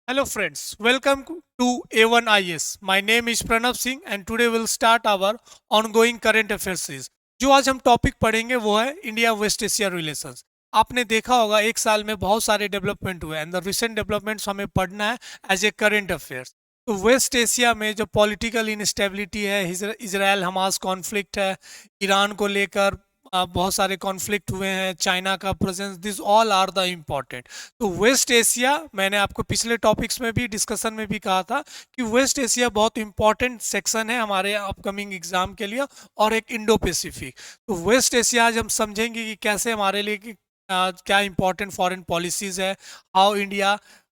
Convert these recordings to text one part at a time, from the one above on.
Hello friends, welcome to A1IS. My name is Pranav Singh and today we'll start our ongoing current affairs series. जो आज हम topic पढ़ेंगे वो है India West Asia relations. आपने देखा होगा एक साल में बहुत सारे डेवलपमेंट हुए एंड द रिसेंट डेवलपमेंट्स हमें पढ़ना है एज ए करंट अफेयर्स। तो वेस्ट एशिया में जो पॉलिटिकल इंस्टेबिलिटी है, इसराइल हमास कॉन्फ्लिक्ट है, ईरान को लेकर बहुत सारे कॉन्फ्लिक्ट हुए हैं, चाइना का presence, this all are the important. तो वेस्ट एशिया, मैंने आपको पिछले टॉपिक्स में भी डिस्कशन में भी कहा था कि वेस्ट एशिया बहुत इंपॉर्टेंट सेक्शन है हमारे अपकमिंग एग्जाम के लिए, और एक इंडो पैसिफिक। तो वेस्ट एशिया आज हम समझेंगे कि कैसे हमारे लिए क्या इंपॉर्टेंट फॉरेन पॉलिसीज है, how India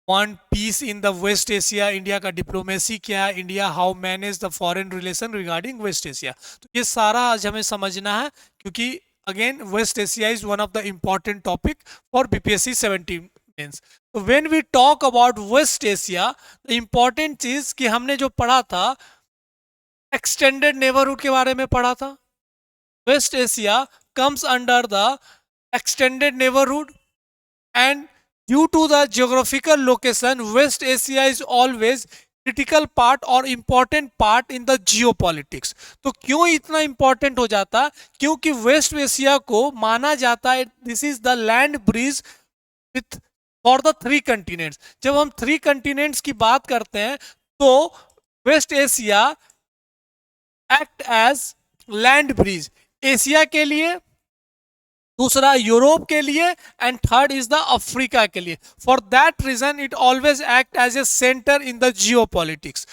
want peace in the West Asia, India का डिप्लोमेसी क्या है, India how manage the foreign relation regarding West Asia. तो ये सारा आज हमें समझना है, क्योंकि again west asia is one of the important topic for bpsc 17 means. So when we talk about west asia, the important चीज कि हमने जो पढ़ा था एक्सटेंडेड नेबरहुड के बारे में पढ़ा था। West Asia comes under the extended neighborhood, and due to the geographical location west asia is always critical part और important part in the geopolitics. तो क्यों इतना इंपॉर्टेंट हो जाता? क्योंकि वेस्ट एशिया को माना जाता है this is the land bridge with for the three continents. जब हम थ्री कंटिनेंट्स की बात करते हैं तो West Asia act as land bridge, Asia के लिए, दूसरा यूरोप के लिए, and third is the Africa के लिए। For that reason it always act as a centre in the geopolitics.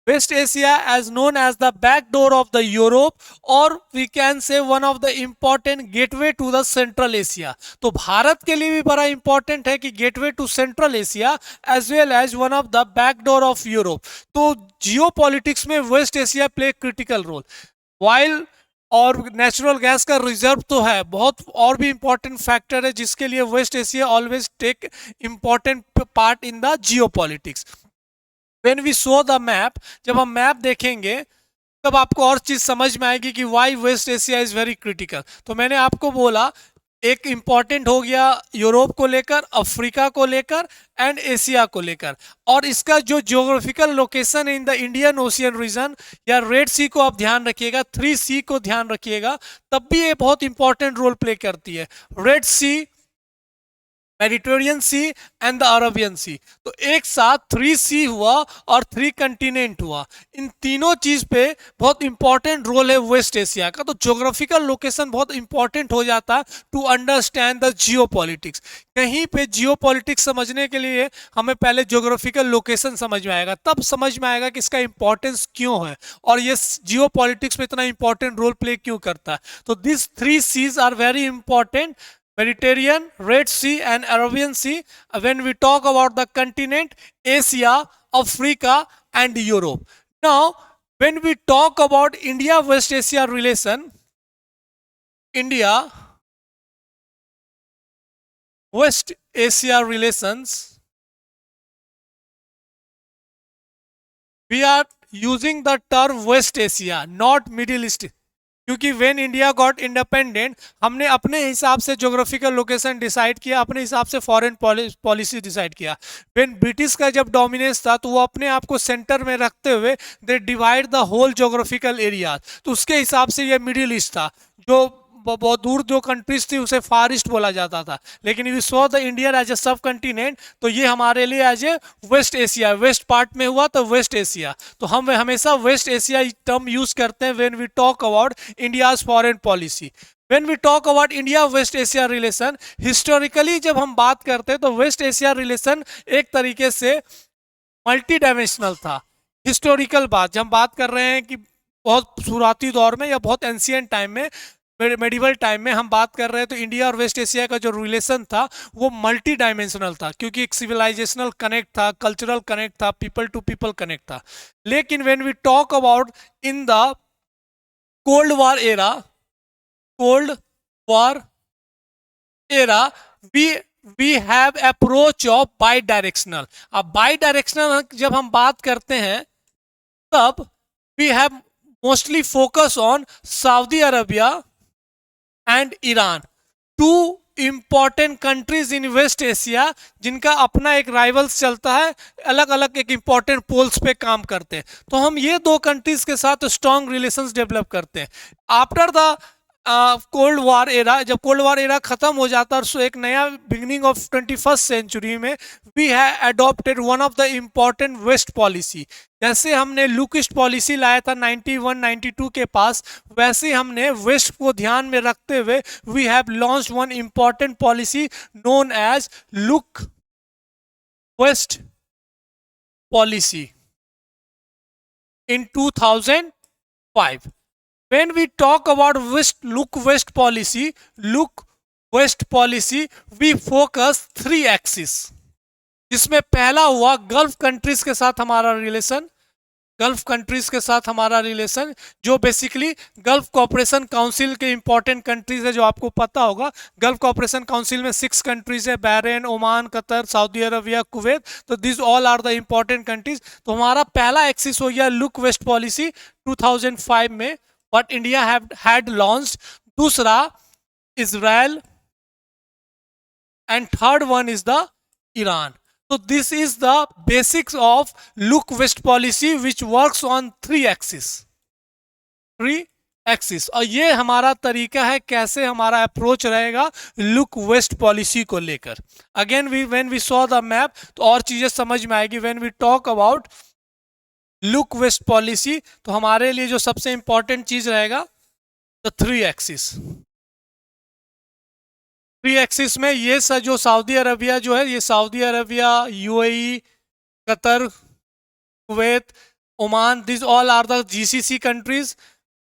West Asia as known as the back door of the Europe, और we can से one of the important gateway to the central Asia. तो भारत के लिए भी बड़ा important है कि gateway to central Asia as well as one of the back door of Europe. तो जियोपॉलिटिक्स में West Asia play critical role. Oil और नेचुरल गैस का रिजर्व तो है, बहुत और भी इंपॉर्टेंट फैक्टर है जिसके लिए West Asia always take important part in the geopolitics. When we show the map, जब हम मैप देखेंगे तब आपको और चीज समझ में आएगी कि why West Asia is very critical. तो मैंने आपको बोला एक इंपॉर्टेंट हो गया यूरोप को लेकर, अफ्रीका को लेकर एंड एशिया को लेकर, और इसका जो ज्योग्राफिकल लोकेशन है in the Indian Ocean region या रेड सी को आप ध्यान रखिएगा, 3 सी को ध्यान रखिएगा, तब भी ये बहुत इंपॉर्टेंट रोल प्ले करती है। Red Sea, Mediterranean Sea and the Arabian Sea. तो एक साथ 3 सी हुआ और 3 कंटिनेंट हुआ। इन तीनों चीज पे बहुत इंपॉर्टेंट रोल है वेस्ट एशिया का। तो ज्योग्राफिकल लोकेशन बहुत इंपॉर्टेंट हो जाता है टू अंडरस्टैंड द जियोपॉलिटिक्स। कहीं पे जियोपॉलिटिक्स समझने के लिए हमें पहले ज्योग्राफिकल लोकेशन समझ में आएगा, तब समझ में आएगा कि इसका इंपॉर्टेंस क्यों है और ये जियोपॉलिटिक्स में इतना इंपॉर्टेंट रोल प्ले क्यों करता है। तो this 3 seas are very important: Mediterranean, Red Sea and Arabian Sea. When we talk about the continent, Asia, Africa and Europe. Now, when we talk about India-West Asia relation, India-West Asia relations, we are using the term West Asia, not Middle East. क्योंकि when India got independent हमने अपने हिसाब से geographical location decide किया, अपने हिसाब से foreign policy decide किया। व्हेन ब्रिटिश का जब डोमिनेंस था तो वो अपने आप को सेंटर में रखते हुए they divide the whole geographical area. तो उसके हिसाब से ये मिडिल ईस्ट था, जो बहुत दूर जो कंट्रीज थी उसे फार ईस्ट बोला जाता था। लेकिन we saw the India as a subcontinent, तो ये हमारे लिए as a West Asia, West part में हुआ तो वेस्ट एशिया। तो हम हमेशा वेस्ट एशिया टर्म यूज करते हैं when we talk about India's foreign policy. When we talk about India West Asia relation, historically जब हम बात करते हैं तो वेस्ट एशिया रिलेशन एक तरीके से मल्टी डायमेंशनल था। हिस्टोरिकल बात जब हम बात कर रहे हैं कि बहुत शुरुआती दौर में या बहुत एंशियंट टाइम में, मेडिवल टाइम में हम बात कर रहे हैं, तो इंडिया और वेस्ट एशिया का जो रिलेशन था वो मल्टी डायमेंशनल था, क्योंकि एक सिविलाइजेशनल कनेक्ट था, कल्चरल कनेक्ट था, पीपल टू पीपल कनेक्ट था। लेकिन when we talk about in the Cold War era, Cold War era, we have approach of bidirectional. अब बाई डायरेक्शनल जब हम बात करते हैं तब we have mostly focus on Saudi Arabia and Iran, two important countries in West Asia जिनका अपना एक राइवल्स चलता है, अलग अलग एक इंपॉर्टेंट पोल्स पे काम करते हैं। तो हम ये दो कंट्रीज के साथ स्ट्रॉन्ग रिलेशंस डेवलप करते हैं। After the Cold War era, जब कोल्ड वॉर एरा खत्म हो जाता है, सो एक नया बिगिनिंग ऑफ 21st सेंचुरी में we have adopted one of the important west policy. जैसे हमने लुक ईस्ट पॉलिसी लाया था 91-92 के पास, वैसे हमने वेस्ट को ध्यान में रखते हुए we have launch one important policy known as Look waste policy in 2005. When we talk about look west policy, we focus 3 axes, जिसमें पहला हुआ गल्फ कंट्रीज के साथ हमारा रिलेशन, जो बेसिकली गल्फ कोऑपरेशन काउंसिल के इंपॉर्टेंट कंट्रीज है, जो आपको पता होगा। गल्फ कोऑपरेशन काउंसिल में 6 कंट्रीज है, Bahrain, Oman, Qatar, Saudi Arabia, Kuwait. तो this all are the important countries. तो हमारा पहला एक्सिस हो गया लुक वेस्ट पॉलिसी 2005 में, बट इंडिया हैड लॉन्च्ड। दूसरा Israel and third one is the Iran. So this is the basics of look west policy which works on 3 axes. और ये हमारा तरीका है कैसे हमारा अप्रोच रहेगा लुक वेस्ट पॉलिसी को लेकर। Again when we saw the map तो और चीजें समझ में आएगी। When we talk about Look waste policy तो हमारे लिए जो सबसे इंपॉर्टेंट चीज रहेगा द 3 एक्सिस। 3 एक्सिस में ये जो सऊदी अरबिया जो है, ये Saudi Arabia, UAE, Qatar, Kuwait, Oman, this all are the GCC countries,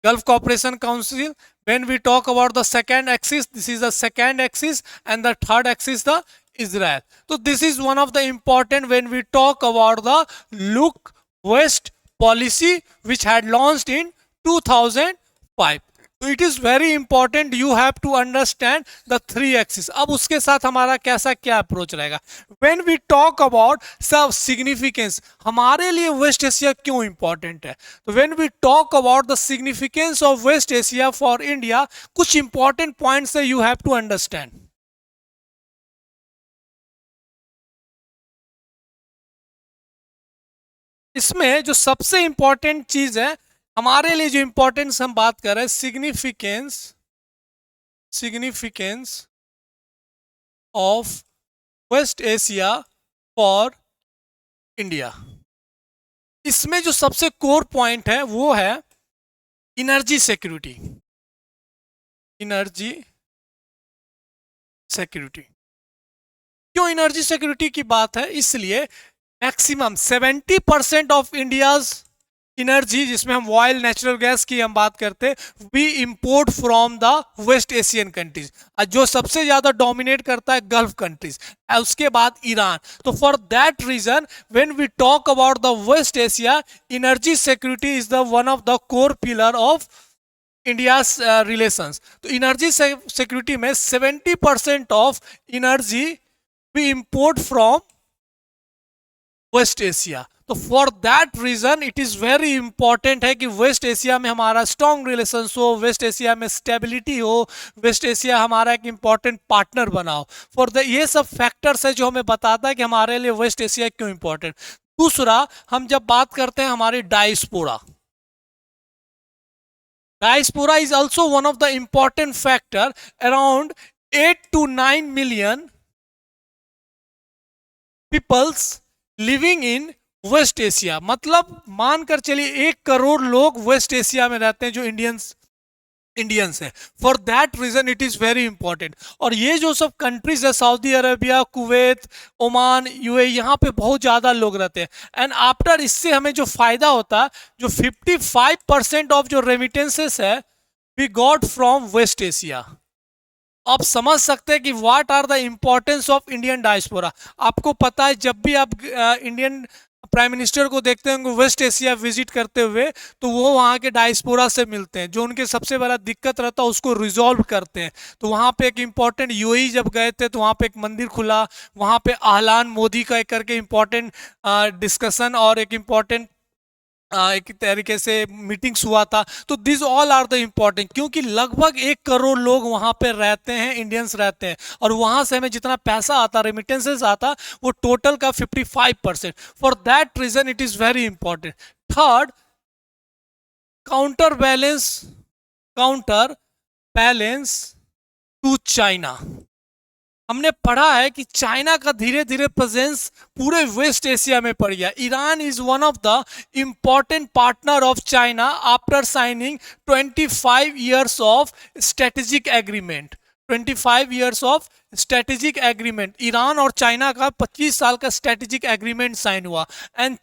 Gulf Cooperation Council. When we talk about the second axis, this is the second axis and the third axis the Israel. तो this is one of the important when we talk about the look waste policy which had launched in 2005। तो it is very important, you have to understand the 3 axis. अब उसके साथ हमारा कैसा क्या approach रहेगा। When we talk about sub significance, हमारे लिए वेस्ट एशिया क्यों इंपॉर्टेंट है। तो when we talk about the significance of West Asia for India, कुछ इंपॉर्टेंट पॉइंट्स है यू हैव टू अंडरस्टैंड। इसमें जो सबसे इंपॉर्टेंट चीज है हमारे लिए, जो इंपॉर्टेंस हम बात कर रहे हैं, significance of West Asia for India. इसमें जो सबसे कोर पॉइंट है वो है एनर्जी सिक्योरिटी। क्यों एनर्जी सिक्योरिटी की बात है, इसलिए मैक्सिमम 70% ऑफ इंडियाज एनर्जी, जिसमें हम ऑयल, नेचुरल गैस की हम बात करते हैं, we import from the West Asian countries. जो सबसे ज्यादा डोमिनेट करता है गल्फ कंट्रीज, उसके बाद ईरान। तो for that reason when we talk about the West Asia, energy security is the one of the core pillar of India's relations. तो energy security में 70% of energy we import from West Asia. तो for that reason it is very important है कि West Asia में हमारा strong relation हो, West Asia में stability हो, वेस्ट एशिया हमारा एक इंपॉर्टेंट पार्टनर बनाओ। फॉर द ये सब फैक्टर्स है जो हमें बताता है कि हमारे लिए वेस्ट एशिया क्यों इंपॉर्टेंट। दूसरा, हम जब बात करते हैं हमारी diaspora is also one of the important factor. Around 8 to 9 million peoples living in West Asia, मतलब मानकर चलिए 1 करोड़ लोग वेस्ट एशिया में रहते हैं जो इंडियंस हैं। For that reason it is very important. और ये जो सब कंट्रीज है, Saudi Arabia, Kuwait, Oman, UAE, यहाँ पे बहुत ज्यादा लोग रहते हैं। एंड आफ्टर इससे हमें जो फायदा होता है, जो 55% ऑफ जो रेमिटेंसेस है we got from West Asia. आप समझ सकते हैं कि what are the importance of Indian diaspora. आपको पता है जब भी आप इंडियन प्राइम मिनिस्टर को देखते होंगे वेस्ट एशिया विजिट करते हुए, तो वो वहाँ के डायस्पोरा से मिलते हैं, जो उनके सबसे बड़ा दिक्कत रहता है उसको रिजॉल्व करते हैं। तो वहाँ पे एक इम्पॉर्टेंट यूएई जब गए थे तो वहाँ पे एक मंदिर खुला, वहाँ पे आहलान मोदी का एक करके इम्पॉर्टेंट डिस्कशन और एक इम्पॉर्टेंट एक तरीके से मीटिंग्स हुआ था। तो this all are the important, क्योंकि लगभग 1 करोड़ लोग वहां पे रहते हैं, इंडियंस रहते हैं, और वहां से हमें जितना पैसा आता, रेमिटेंसेस आता, वो टोटल का 55%। For that reason it is very important. Third, counter balance, counter balance to China. हमने पढ़ा है कि चाइना का धीरे धीरे प्रेजेंस पूरे वेस्ट एशिया में पड़ गया। Iran is one of the important partner of China after signing 25 years of strategic agreement. 25 years of strategic agreement, Iran और चाइना का 25 साल का स्ट्रेटेजिक एग्रीमेंट साइन हुआ। And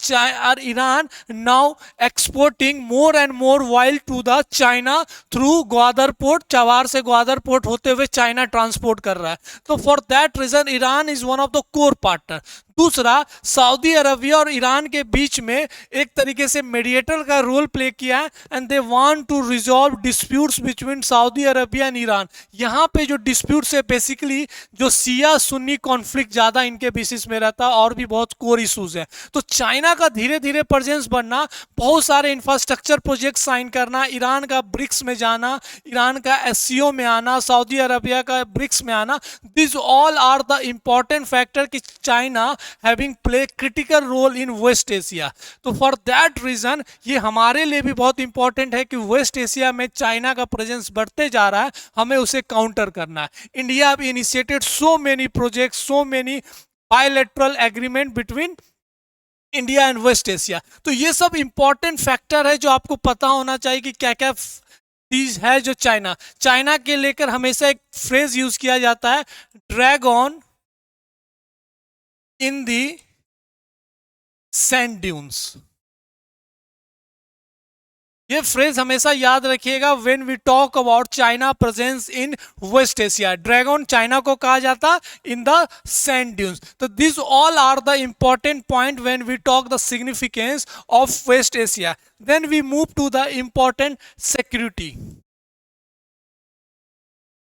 Iran now exporting more and more oil to the China through Gwadar port, चवार से Gwadar port होते हुए China transport कर रहा है। तो for that reason Iran is one of the core partner. दूसरा, सऊदी अरबिया और ईरान के बीच में एक तरीके से मीडिएटर का रोल प्ले किया है, and they want to resolve disputes between Saudi Arabia and Iran. यहाँ पे जो डिस्प्यूट्स है बेसिकली जो सिया सुन्नी कॉन्फ्लिक्ट ज्यादा इनके बेसिस में रहता है, और भी बहुत कोर इश्यूज है। तो चाइना का धीरे धीरे प्रेजेंस बढ़ना, बहुत सारे इंफ्रास्ट्रक्चर प्रोजेक्ट साइन करना, ईरान का ब्रिक्स में जाना, ईरान का एससीओ में आना, सऊदी अरबिया का ब्रिक्स में आना, this all are the important factor कि China having play critical role in West Asia. तो फॉर दैट रीजन ये हमारे लिए भी बहुत इंपॉर्टेंट है कि वेस्ट एशिया में चाइना का प्रेजेंस बढ़ते जा रहा है, हमें उसे काउंटर करना है। India initiated so many projects, so many bilateral agreement between India and West Asia. तो ये सब इंपॉर्टेंट फैक्टर है जो आपको पता होना चाहिए कि क्या क्या चीज है जो चाइना, चाइना के लेकर हमेशा एक फ्रेज यूज किया जाता है, dragon in the sand dunes. ये फ्रेज हमेशा याद रखिएगा when we talk about China presence in West Asia. Dragon China को कहा जाता इन द सैंड ड्यून्स। तो this all are the important point when we talk the significance of West Asia. Then we move to the important security.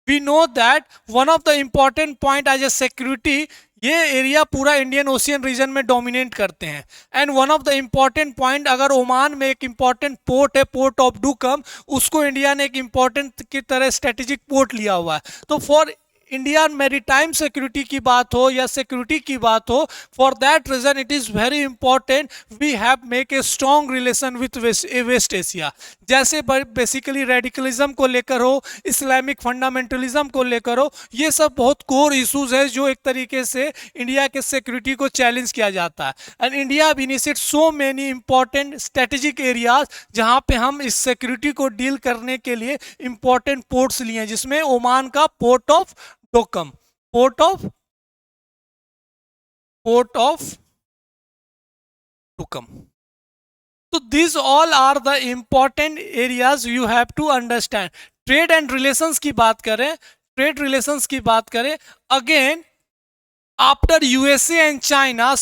We know that one of the important point as a security, ये area पूरा Indian Ocean reason में dominate करते हैं। And one of the important point, अगर Oman में एक important port है, port of डुकम, उसको इंडिया ने एक इंपॉर्टेंट की तरह स्ट्रेटेजिक पोर्ट लिया हुआ है। तो फॉर इंडियन मेरीटाइम सिक्योरिटी की बात हो या सिक्योरिटी की बात हो, for that reason it is very important we have make a strong relation with West Asia. जैसे बेसिकली रेडिकलिज्म को लेकर हो, इस्लामिक फंडामेंटलिज्म को लेकर हो, ये सब बहुत कोर इश्यूज है जो एक तरीके से इंडिया के सिक्योरिटी को चैलेंज किया जाता है। And India initiate so many important strategic areas जहां पे हम इस सिक्योरिटी को डील करने के लिए इंपॉर्टेंट पोर्ट्स लिए हैं, जिसमें ओमान का port of Duqm, port of Duqm. तो this all are the important areas you have to understand. Trade and relations की बात करें, ट्रेड रिलेशंस की बात करें, again after USA and China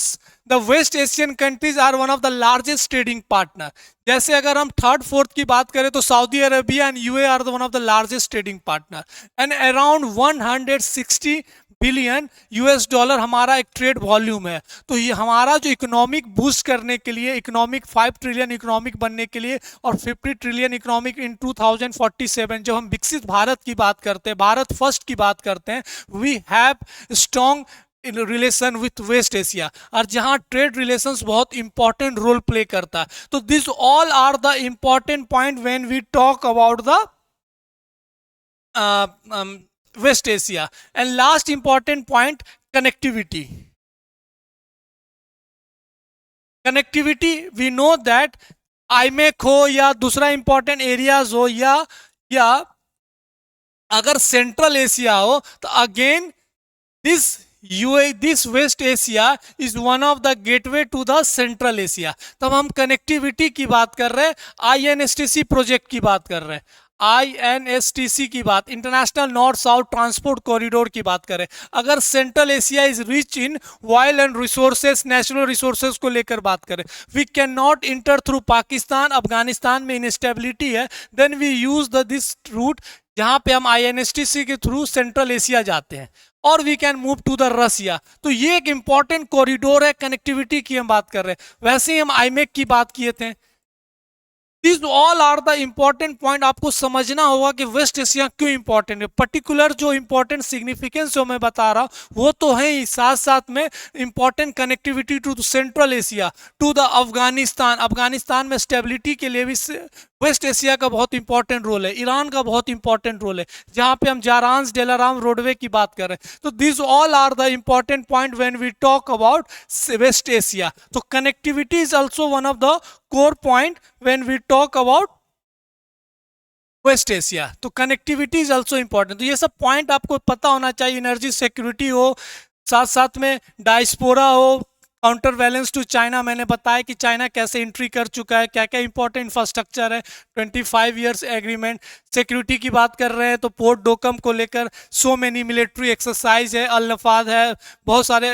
the West Asian countries are one of the largest trading partner. जैसे अगर हम third fourth की बात करें तो Saudi Arabia and UAE are one of the largest trading partner, and around 160 billion US dollar हमारा एक trade volume है। तो ये हमारा जो इकोनॉमिक बूस्ट करने के लिए, इकोनॉमिक 5 ट्रिलियन इकोनॉमिक बनने के लिए और 50 ट्रिलियन इकोनॉमिक इन 2047 जब हम विकसित भारत की बात करते हैं, भारत फर्स्ट की बात करते हैं, we have strong in relation with West Asia, और जहां ट्रेड रिलेशंस बहुत इंपॉर्टेंट रोल प्ले करता है। तो this all are the important point when we talk about the West Asia. And last important point, connectivity. Connectivity, we know that IMEC हो या दूसरा important areas हो या अगर सेंट्रल एशिया हो, तो again this West Asia is one of the gateway to the central Asia. तब हम कनेक्टिविटी की बात कर रहे हैं, INSTC प्रोजेक्ट की बात कर रहे हैं, INSTC की बात, international north south transport corridor की बात करें। अगर Central Asia is rich in oil and resources, natural resources को लेकर बात करें, we can not enter through Pakistan, Afghanistan में इनस्टेबिलिटी है, then we use this route जहां पे हम INSTC के थ्रू सेंट्रल एशिया जाते हैं, और we can move to the Russia. तो ये एक इंपॉर्टेंट कॉरिडोर है, कनेक्टिविटी की हम बात कर रहे हैं। वैसे ही हम IMEC की बात किए थे, These all are the important point. आपको समझना होगा कि वेस्ट एशिया क्यों इंपॉर्टेंट है। पर्टिकुलर जो इंपॉर्टेंट सिग्निफिकेंस जो मैं बता रहा हूँ वो तो है ही, साथ साथ में important connectivity to central Asia, to the Afghanistan. Afghanistan में स्टेबिलिटी के लिए भी वेस्ट एशिया का बहुत इंपॉर्टेंट रोल है, ईरान का बहुत इंपॉर्टेंट रोल है, जहां पे हम जारांस डेलाराम रोडवे की बात कर रहे हैं। तो this all are the important point when we talk about West Asia. तो connectivity is also one of the core point when we talk about West Asia. तो कनेक्टिविटी इज ऑल्सो इंपॉर्टेंट। तो ये सब पॉइंट आपको पता होना चाहिए। Energy security हो, साथ साथ में डायस्पोरा हो, काउंटर बैलेंस टू चाइना, मैंने बताया कि चाइना कैसे एंट्री कर चुका है, क्या क्या इंपॉर्टेंट इंफ्रास्ट्रक्चर है, 25 ईयर्स एग्रीमेंट। सिक्योरिटी की बात कर रहे हैं तो पोर्ट डोकम को लेकर सो मेनी मिलिट्री एक्सरसाइज है, अल नफाद है, बहुत सारे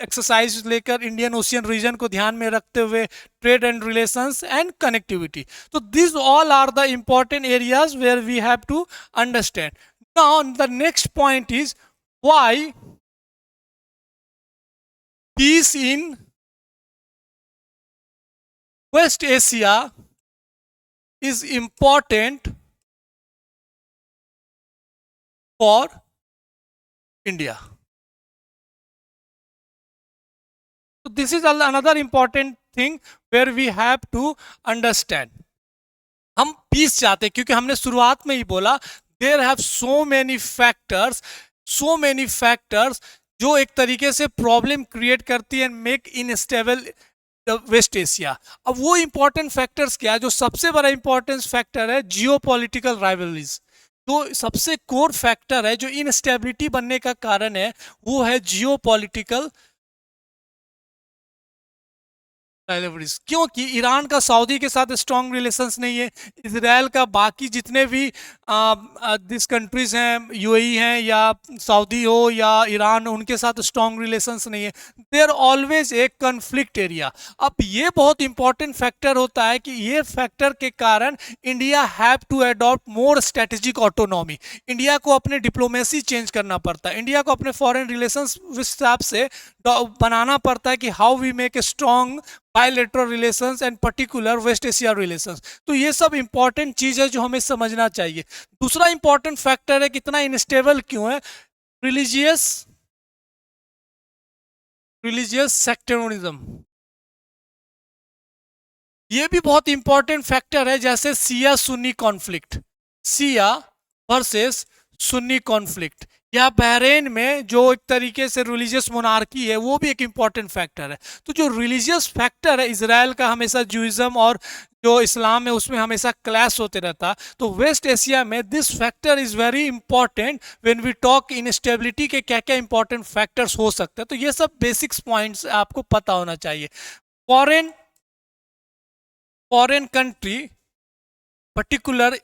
एक्सरसाइज लेकर इंडियन ओशियन रीजन को ध्यान में रखते हुए trade and relations and connectivity. तो this all are the important areas where we have to understand. Now the next point is why peace in West Asia is important for India. So this is another important thing where we have to understand. हम peace चाहते हैं क्योंकि हमने शुरुआत में ही बोला there have so many factors जो एक तरीके से प्रॉब्लम क्रिएट करती है, मेक इनस्टेबल वेस्ट एशिया। अब वो इंपॉर्टेंट फैक्टर्स क्या है? जो सबसे बड़ा इंपॉर्टेंट फैक्टर है जियोपॉलिटिकल राइवलरीज। तो सबसे कोर फैक्टर है जो इनस्टेबिलिटी बनने का कारण है वो है जियोपॉलिटिकल राइवलरीज। क्योंकि ईरान का सऊदी के साथ स्ट्रॉन्ग रिलेशंस नहीं है, इसराइल का बाकी जितने भी दिस कंट्रीज हैं, यूएई हैं या सऊदी हो या ईरान, उनके साथ स्ट्रॉन्ग रिलेशंस नहीं है। There always a conflict area. अब ये बहुत इंपॉर्टेंट फैक्टर होता है कि ये फैक्टर के कारण India have to adopt more strategic autonomy. India को अपने डिप्लोमेसी चेंज करना पड़ता है, इंडिया को अपने फॉरेन रिलेशंस हिसाब से बनाना पड़ता है कि how we make a strong bilateral relations and particular West Asia relations. तो ये सब इंपॉर्टेंट चीज है जो हमें समझना चाहिए। दूसरा इंपॉर्टेंट फैक्टर है कितना इनस्टेबल क्यों है, रिलीजियस सेक्टेरिज्म। ये भी बहुत इंपॉर्टेंट फैक्टर है, जैसे Siya Sunni conflict, Siya versus Sunni conflict, या बहरेन में जो एक तरीके से रिलीजियस मोनार्की है वो भी एक इंपॉर्टेंट फैक्टर है। तो जो रिलीजियस फैक्टर है, इसराइल का हमेशा जूइज्म और जो इस्लाम है उसमें हमेशा क्लैश होते रहता। तो वेस्ट एशिया में this factor is very important when we talk instability के क्या क्या इंपॉर्टेंट फैक्टर्स हो सकते हैं। तो ये सब बेसिक्स पॉइंट्स आपको पता होना चाहिए। Foreign country particular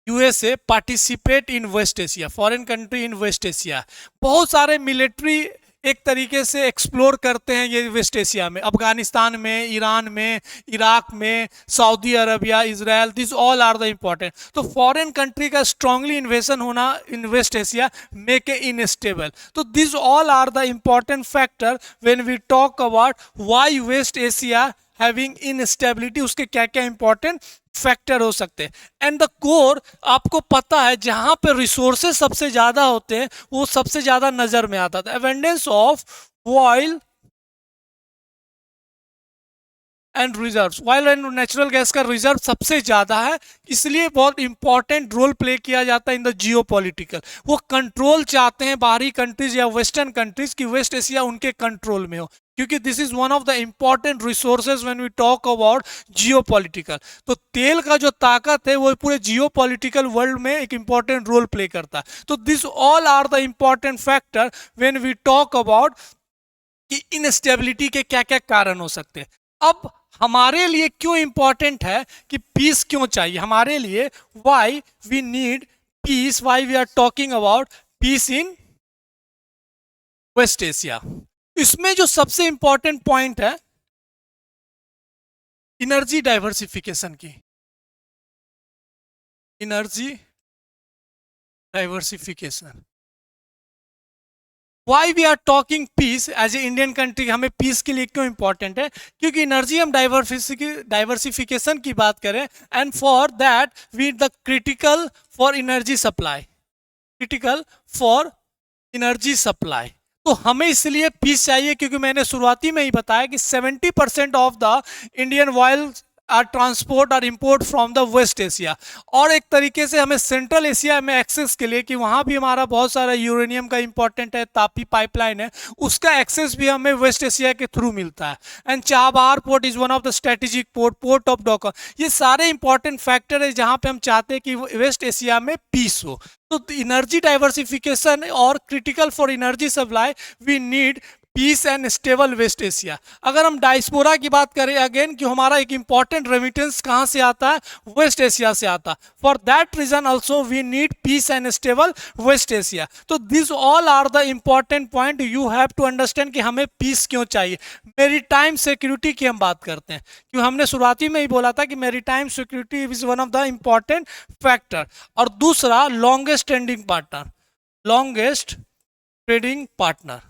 USA participate in West Asia, foreign country in West Asia, बहुत सारे मिलिट्री एक तरीके से एक्सप्लोर करते हैं ये वेस्ट एशिया में, अफगानिस्तान में, ईरान में, इराक में, Saudi Arabia, Israel, this all are the important. तो फॉरेन कंट्री का स्ट्रांगली इन्वेशन होना in West Asia make a instable. तो this all are the important factor when we talk about why West Asia having instability, उसके क्या क्या important factor हो सकते हैं। एंड द कोर, आपको पता है जहां पे रिसोर्सेज सबसे ज्यादा होते हैं वो सबसे ज्यादा नजर में आता था। Abundance of oil and reserve, oil and natural gas का रिजर्व सबसे ज्यादा है, इसलिए बहुत इंपॉर्टेंट रोल प्ले किया जाता है इन द जियोपॉलिटिकल। वो कंट्रोल चाहते हैं बाहरी कंट्रीज या वेस्टर्न कंट्रीज की वेस्ट एशिया उनके कंट्रोल में हो, क्योंकि this is one of the important resources when we talk about geopolitical. तो तेल का जो ताकत है वो पूरे जियोपॉलिटिकल वर्ल्ड में एक इंपॉर्टेंट रोल प्ले करता है। तो this all are the important factor when we talk about कि इनस्टेबिलिटी के क्या क्या कारण हो सकते हैं। अब हमारे लिए क्यों इंपॉर्टेंट है कि पीस क्यों चाहिए हमारे लिए, why we need peace, why we are talking about peace in West Asia. इसमें जो सबसे इंपॉर्टेंट पॉइंट है एनर्जी डाइवर्सिफिकेशन की, energy diversification. Why we are talking peace as a Indian country, हमें पीस के लिए क्यों इंपॉर्टेंट है? क्योंकि एनर्जी हम डाइवर्सिफिकेशन की बात करें, and for that we the critical for energy supply, critical for energy supply. तो हमें इसलिए पीस चाहिए क्योंकि मैंने शुरुआती में ही बताया कि 70% of the Indian oil are transport और import from the West Asia, और एक तरीके से हमें सेंट्रल एशिया में एक्सेस के लिए, कि वहाँ भी हमारा बहुत सारा यूरेनियम का इंपॉर्टेंट है, तापी पाइपलाइन है, उसका एक्सेस भी हमें वेस्ट एशिया के थ्रू मिलता है। And Chabahar port is one of the strategic port, port of डॉका, ये सारे इंपॉर्टेंट फैक्टर है जहाँ पे हम चाहते हैं कि वेस्ट एशिया में पीस हो। तो एनर्जी डाइवर्सिफिकेशन और critical for energy supply, we need peace and stable West Asia. अगर हम डायस्पोरा की बात करें अगेन, कि हमारा एक इंपॉर्टेंट रेमिटेंस कहाँ से आता है? वेस्ट एशिया से आता है। For that reason also we need peace and stable West Asia. तो this all are the important point you have to understand कि हमें पीस क्यों चाहिए। मेरीटाइम सिक्योरिटी की हम बात करते हैं, क्यों हमने शुरुआती में ही बोला था कि maritime security is one of the important factor. और दूसरा, longest trading partner, longest trading partner.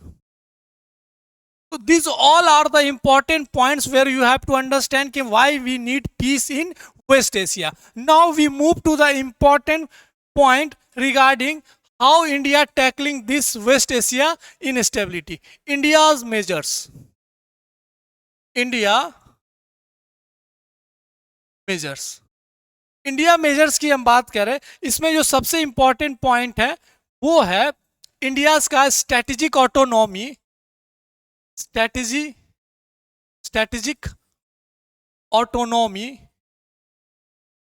So these all are the important points where you have to understand why we need peace in West Asia. Now we move to the important point regarding how India tackling this West Asia instability. India's measures. India measures. India measures की हम बात करें, इसमें जो सबसे important point है वो है इंडिया का strategic autonomy, strategic autonomy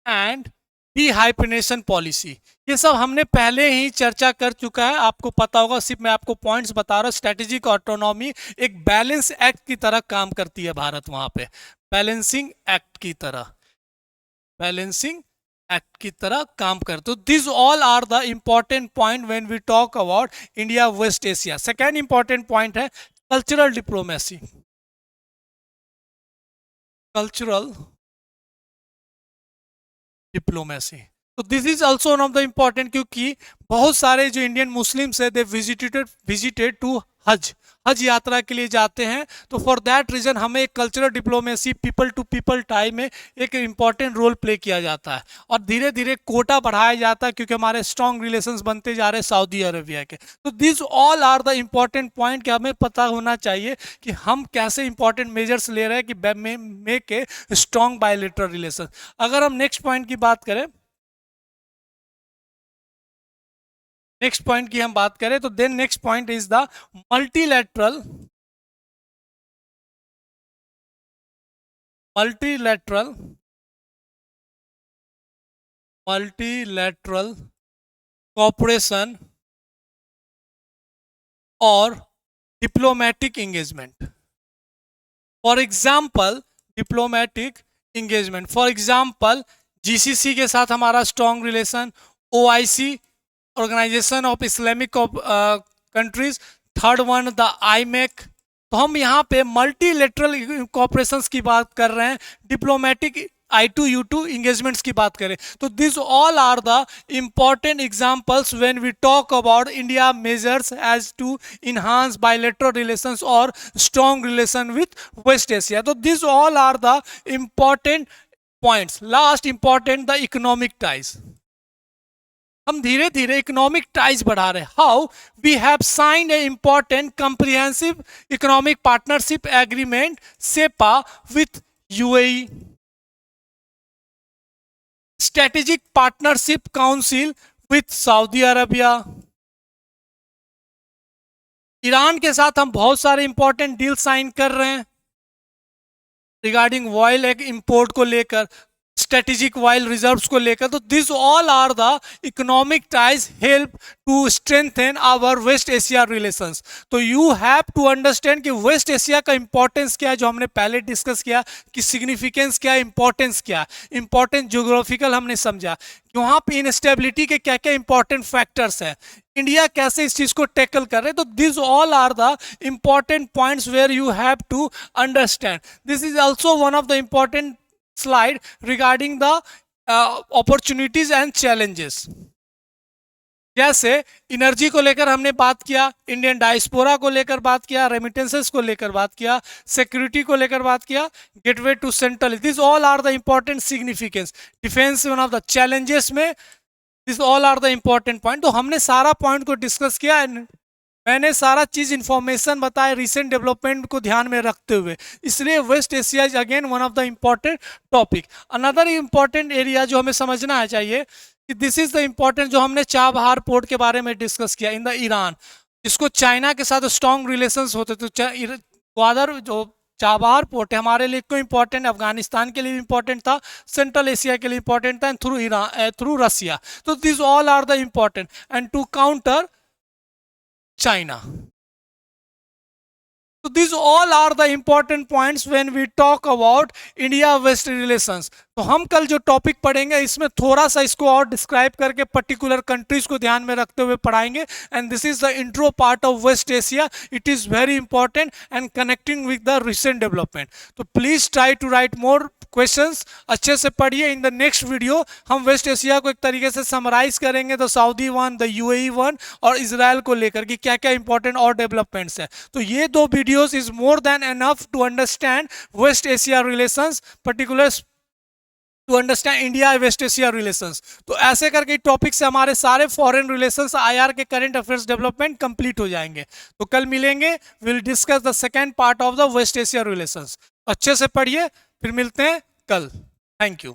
and dehyphenation policy. ये सब हमने पहले ही चर्चा कर चुका है, आपको पता होगा, सिर्फ मैं आपको पॉइंट्स बता रहा हूँ। स्ट्रेटेजिक ऑटोनॉमी एक बैलेंस एक्ट की तरह काम करती है भारत, वहां पे बैलेंसिंग एक्ट की तरह, बैलेंसिंग एक्ट की तरह काम कर। तो this all are the important point when we talk about India West Asia. Second important point है कल्चरल डिप्लोमेसी, कल्चरल डिप्लोमेसी। तो this is also one of the important, क्योंकि बहुत सारे जो इंडियन मुस्लिम्स है दे विजिटेड टू हज यात्रा के लिए जाते हैं। तो फॉर दैट रीजन हमें एक cultural diplomacy, people to people tie में एक इंपॉर्टेंट रोल प्ले किया जाता है, और धीरे धीरे कोटा बढ़ाया जाता है क्योंकि हमारे स्ट्रॉन्ग रिलेशंस बनते जा रहे हैं सऊदी अरेबिया के। तो this all are the important point कि हमें पता होना चाहिए कि हम कैसे इंपॉर्टेंट मेजर्स ले रहे हैं कि make a strong bilateral relation. अगर हम नेक्स्ट पॉइंट की बात करें, नेक्स्ट पॉइंट की हम बात करें, तो then next point is the multilateral cooperation और diplomatic engagement. For example diplomatic engagement, for example GCC के साथ हमारा strong relation, OIC organisation of Islamic countries, third one the IMEC. तो हम यहाँ पे मल्टीलेटरल कॉपरेशंस की बात कर रहे हैं, डिप्लोमेटिक I2U2 engagements की बात करें। तो this all are the important examples when we talk about India measures as to enhance bilateral relations और strong relation with West Asia. तो this all are the important points. Last important the economic ties, हम धीरे धीरे economic ties बढ़ा रहे हैं। How? We have signed a important comprehensive economic partnership agreement CEPA with UAE, strategic partnership council with Saudi Arabia. Iran के साथ हम बहुत सारे इंपॉर्टेंट डील साइन कर रहे हैं रिगार्डिंग ऑयल इंपोर्ट को लेकर, स्ट्रेटेजिक ऑयल रिजर्व्स को लेकर। तो this all are the economic ties help to strengthen our West Asia relations. तो यू हैव टू अंडरस्टैंड कि वेस्ट एशिया का इंपॉर्टेंस क्या है, जो हमने पहले डिस्कस किया कि सिग्निफिकेंस क्या है, इंपॉर्टेंस क्या है, इंपॉर्टेंट ज्योग्राफिकल हमने समझा कि वहाँ पे इनस्टेबिलिटी के क्या क्या इंपॉर्टेंट फैक्टर्स हैं, इंडिया कैसे इस चीज को टैकल कर रहे हैं। तो this all are the important points where you have to understand. This is also one of the important slide regarding the opportunities and challenges. जैसे एनर्जी को लेकर हमने बात किया, इंडियन डायस्पोरा को लेकर बात किया, रेमिटेंसेस को लेकर बात किया, सिक्योरिटी को लेकर बात किया, gateway to central, this all are the important significance, defence one of the challenges में, this all are the important point. तो हमने सारा पॉइंट को डिस्कस किया एंड मैंने सारा चीज इंफॉर्मेशन बताया रिसेंट डेवलपमेंट को ध्यान में रखते हुए, इसलिए West Asia is again one of the important topic. Another important area जो हमें समझना है चाहिए कि दिस इज द इंपॉर्टेंट, जो हमने चाबहार पोर्ट के बारे में डिस्कस किया इन द ईरान, जिसको चाइना के साथ स्ट्रॉन्ग रिलेशंस होते, तो ग्वादर जो चाबहार पोर्ट है हमारे लिए क्यों इंपॉर्टेंट, अफगानिस्तान के लिए इंपॉर्टेंट था, सेंट्रल एशिया के लिए इंपॉर्टेंट था, थ्रू ईरान थ्रू रसिया। तो this all are the important and to counter China. So these all are the important points when we talk about India-West relations. तो हम कल जो टॉपिक पढ़ेंगे इसमें थोड़ा सा इसको और डिस्क्राइब करके पर्टिकुलर कंट्रीज को ध्यान में रखते हुए पढ़ाएंगे and this is the intro part of West Asia, it is very important and connecting with the recent development. तो please try to write more questions, अच्छे से पढ़िए। इन द नेक्स्ट वीडियो हम वेस्ट एशिया को एक तरीके से summarise करेंगे, the Saudi one, the UAE one और इजराइल को लेकर कि क्या क्या इंपॉर्टेंट और डेवलपमेंट्स है। तो ये दो videos is more than enough to understand West Asia relations, particular to understand India West Asia relations. तो ऐसे करके टॉपिक से हमारे सारे फॉरेन रिलेशंस, आईआर के करंट अफेयर्स डेवलपमेंट कंप्लीट हो जाएंगे। तो कल मिलेंगे, will discuss the second part of the West Asia relations. अच्छे से पढ़िए, फिर मिलते हैं कल। Thank you.